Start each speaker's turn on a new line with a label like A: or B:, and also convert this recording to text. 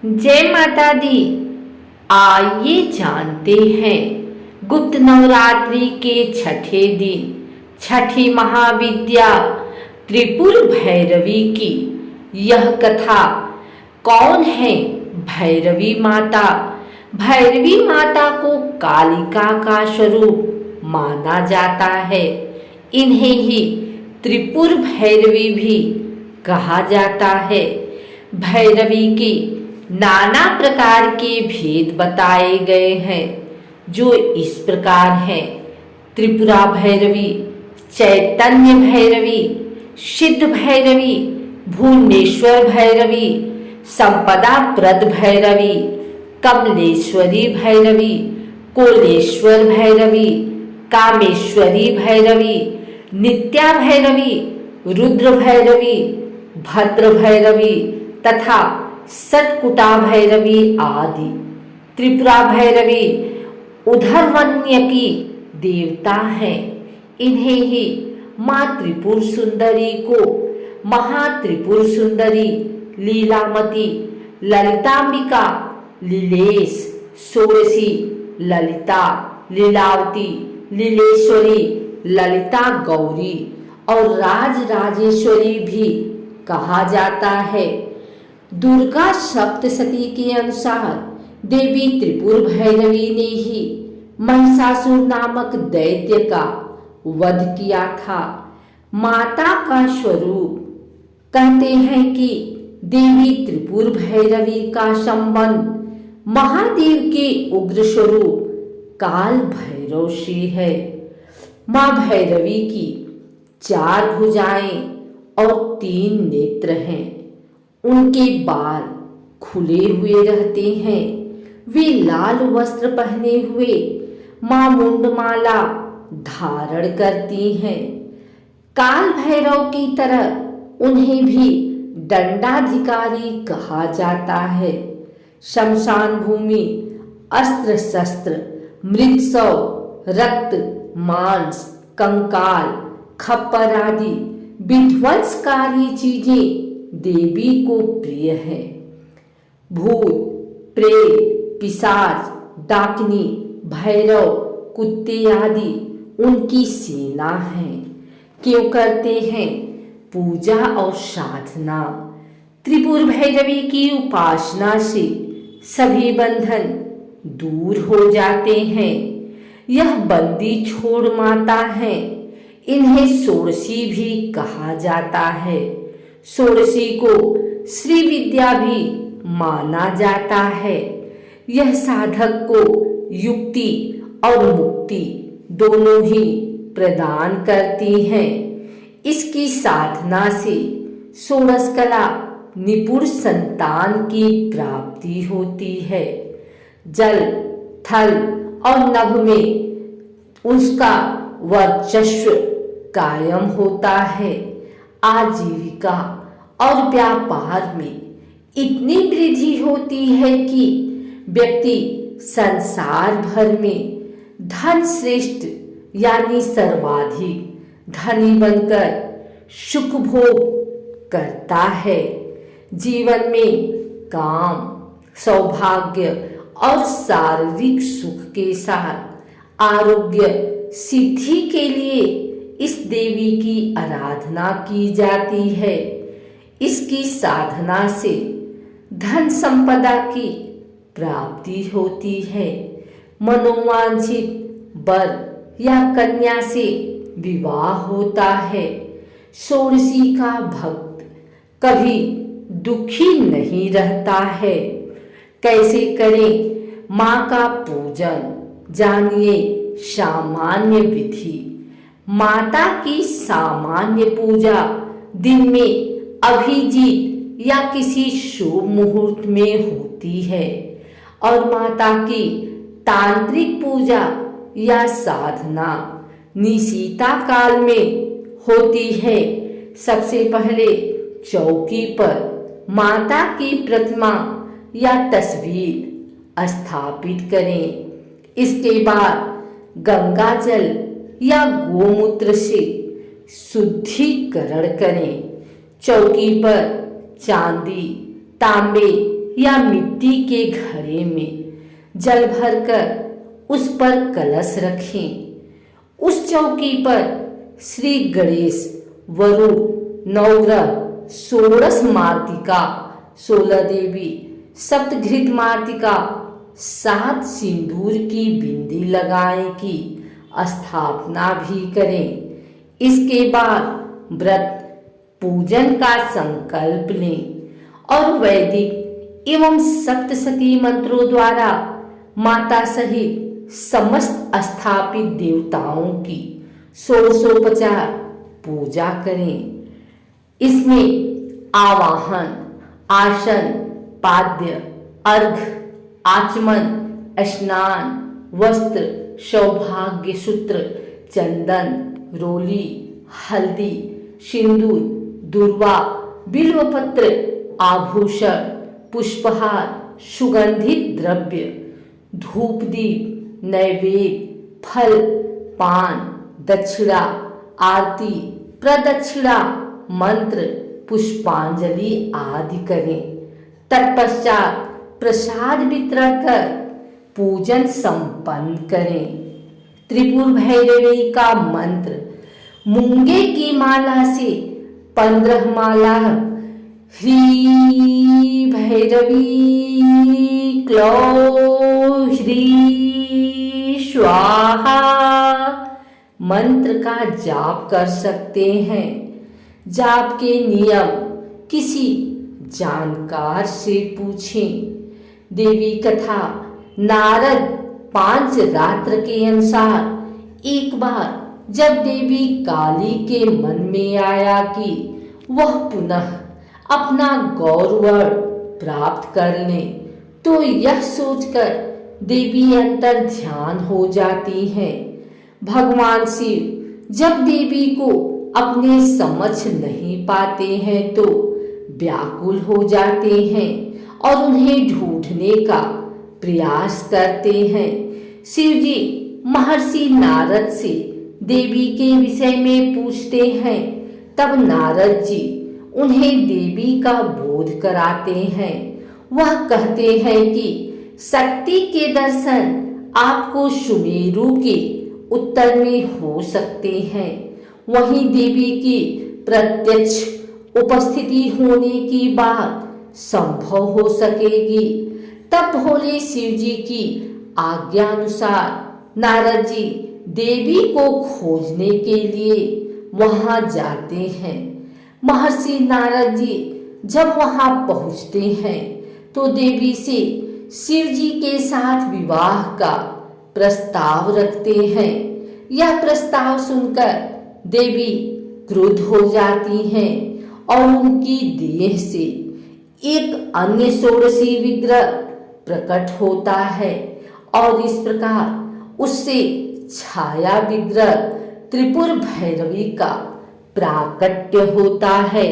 A: जय माता दी। आइए जानते हैं गुप्त नवरात्रि के छठे दिन छठी महाविद्या त्रिपुर भैरवी की यह कथा। कौन है भैरवी माता? भैरवी माता को कालिका का स्वरूप माना जाता है। इन्हें ही त्रिपुर भैरवी भी कहा जाता है। भैरवी की नाना प्रकार के भेद बताए गए हैं, जो इस प्रकार हैं: त्रिपुरा भैरवी, चैतन्य भैरवी, सिद्ध भैरवी, भुवनेश्वर भैरवी, संपदा प्रद भैरवी, कमलेश्वरी भैरवी, कोलेश्वर भैरवी, कामेश्वरी भैरवी, नित्या भैरवी, रुद्र भैरवी, भद्र भैरवी तथा सटकुटा भैरवी आदि। त्रिपुरा भैरवी उधरवन्य की देवता है। इन्हें ही माँ त्रिपुर सुंदरी को महात्रिपुर सुंदरी, लीलामती, ललितांबिका, लीलेश, षोडशी, ललिता, लीलावती, लीलेश्वरी, ललिता गौरी और राजराजेश्वरी भी कहा जाता है। दुर्गा सप्तशती के अनुसार देवी त्रिपुर भैरवी ने ही महिषासुर नामक दैत्य का वध किया था। माता का स्वरूप कहते हैं कि देवी त्रिपुर भैरवी का संबंध महादेव के उग्र स्वरूप काल भैरव से है। मां भैरवी की 4 भुजाएं और 3 नेत्र हैं। उनके बाल खुले हुए रहते हैं। वे लाल वस्त्र पहने हुए मां मुंडमाला धारण करती हैं। काल भैरव की तरह उन्हें भी दंडाधिकारी कहा जाता है। शमशान भूमि, अस्त्र शस्त्र, मृतशव, रक्त, मांस, कंकाल, खप्पर आदि विध्वंसकारी चीजें देवी को प्रिय है। भूत, प्रेत, पिशाच, डाकिनी, भैरव, कुत्ते आदि उनकी सेना है। क्यों करते हैं पूजा और साधना? त्रिपुर भैरवी की उपासना से सभी बंधन दूर हो जाते हैं। यह बंदी छोड़ माता है। इन्हें षोडशी भी कहा जाता है। षोडशी को श्री विद्या भी माना जाता है। यह साधक को युक्ति और मुक्ति दोनों ही प्रदान करती हैं। इसकी साधना से षोडश कला निपुण संतान की प्राप्ति होती है। जल, थल और नभ में उसका वर्चस्व कायम होता है। आजीविका और व्यापार में इतनी वृद्धि होती है कि व्यक्ति संसार भर में धन श्रेष्ठ यानी सर्वाधिक धनी बनकर सुख भोग करता है। जीवन में काम, सौभाग्य और शारीरिक सुख के साथ आरोग्य सिद्धि के लिए इस देवी की आराधना की जाती है। इसकी साधना से धन संपदा की प्राप्ति होती है। मनोवांछित वर या कन्या से विवाह होता है। षोडशी का भक्त कभी दुखी नहीं रहता है। कैसे करें माँ का पूजन? जानिए सामान्य विधि। माता की सामान्य पूजा दिन में अभिजीत या किसी शुभ मुहूर्त में होती है और माता की तांत्रिक पूजा या साधना निशिता काल में होती है। सबसे पहले चौकी पर माता की प्रतिमा या तस्वीर स्थापित करें। इसके बाद गंगा जल या गोमूत्र से शुद्धिकरण करें। चौकी पर चांदी, तांबे या मिट्टी के घड़े में जल भरकर उस पर कलश रखें। उस चौकी पर श्री गणेश, वरुण, नवग्रह, षोडश मातृका, 16 देवी, सप्तघृत मातृका, 7 सिंदूर की बिंदी लगाएं की स्थापना भी करें। इसके बाद व्रत पूजन का संकल्प लें और वैदिक एवं सप्तशती मंत्रों द्वारा माता सहित समस्त स्थापित देवताओं की षोडशोपचार पूजा करें। इसमें आवाहन, आसन, पाद्य, अर्घ, आचमन, स्नान, वस्त्र, सौभाग्य सूत्र, चंदन, रोली, हल्दी, सिंदूर, दूर्वा, बिल्वपत्र, आभूषण, पुष्पहार, सुगंधित द्रव्य, धूप दीप, नैवेद्य, फल, पान, दक्षिणा, आरती, प्रदक्षिणा, मंत्र, पुष्पांजलि आदि करें। तत्पश्चात प्रसाद वितरण कर पूजन संपन्न करें। त्रिपुर भैरवी का मंत्र मूंगे की माला से 15 माला ह्री भैरवी क्लौ श्री स्वाहा मंत्र का जाप कर सकते हैं। जाप के नियम किसी जानकार से पूछें। देवी कथा नारद 5 रात्र के अनुसार एक बार जब देवी काली के मन में आया कि वह पुनः अपना गौरव प्राप्त कर ले, तो यह सोचकर देवी अंतर ध्यान हो जाती हैं। भगवान शिव जब देवी को अपने समझ नहीं पाते हैं तो व्याकुल हो जाते हैं और उन्हें ढूंढने का प्रयास करते हैं। शिव जी महर्षि नारद से देवी के विषय में पूछते हैं। तब नारद जी उन्हें देवी का बोध कराते हैं। वह कहते हैं कि शक्ति के दर्शन आपको सुमेरु के उत्तर में हो सकते हैं। वहीं देवी की प्रत्यक्ष उपस्थिति होने की बात संभव हो सकेगी। तब भोले शिव जी की आज्ञा अनुसार नारद जी देवी को खोजने के लिए वहां जाते हैं। महर्षि नारद जी जब वहां पहुंचते हैं तो देवी से शिव जी के साथ विवाह का प्रस्ताव रखते हैं। यह प्रस्ताव सुनकर देवी क्रुद्ध हो जाती हैं और उनकी देह से एक अन्य षोडशी विग्रह प्रकट होता है और इस प्रकार उससे छाया विग्रह त्रिपुर भैरवी का प्राकट्य होता है।